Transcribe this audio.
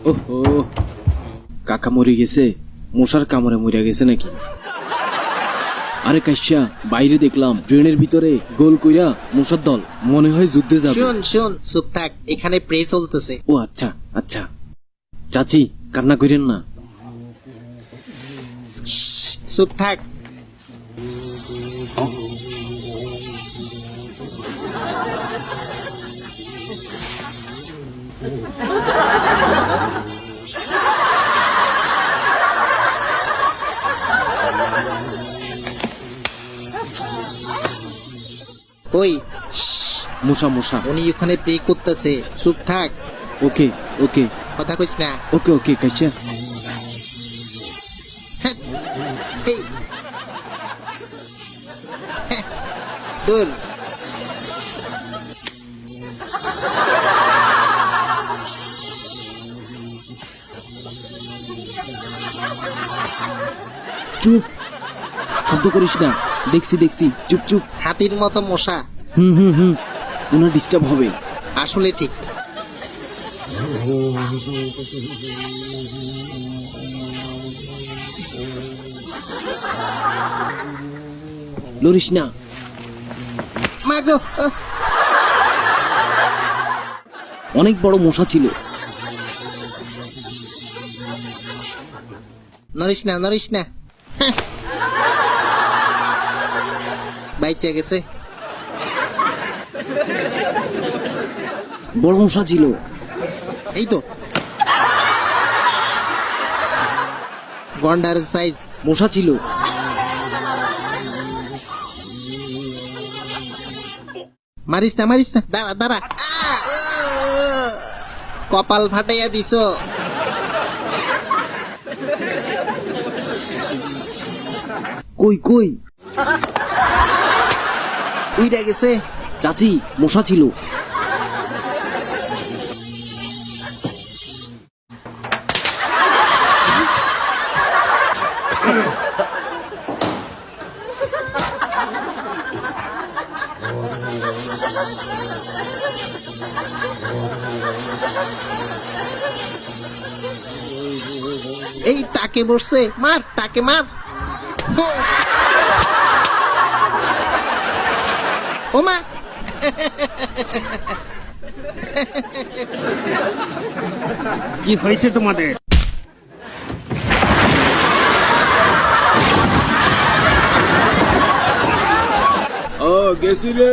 ওহো, কাকা মরে গেছে, মশার কামড়ে মরে গেছে নাকি? আরে কাশ্যা, বাইরে দেখলাম ট্রেনের ভিতরে গোল কইরা মশার দল, মনে হয় যুদ্ধে যাবে। শোন শোন, চুপ থাক, এখানে প্রে চলতেছে। ও আচ্ছা আচ্ছা, চাচি কান্না করেন না। চুপ থাক। ওই মশা মশা। উনি ওখানে প্রে করতেছে, চুপ থাক, ওকে ওকে কথা কইস না। ওকে ওকে কাশ্যা। হ্যাঁ, এই, হ্যাঁ, দূর। চুপ, শব্দ করিস না, দেখছি দেখছি, চুপ চুপ। হাতির মতো মশা, হুম, ওনার ডিস্টার্ব হবে। আসলে ঠিক। লরিস না। মাগো, অনেক বড় মশা ছিল। নড়িস না নড়িস না। হ্যাঁ। বাইচে গেছে। বড় মশা ছিল। এই তো গন্ডার সাইজ মশা ছিল। মারিস না মারিস না, দাঁড়া দাঁড়া। কপাল ফাটাইয়া দিছ। কই কই? উইরা গেছে। চাচি, মশা ছিল। এই তাকে বসছে, মার তাকে মার। ও মা, কি হয়েছে তোমাদের? গেছি রে।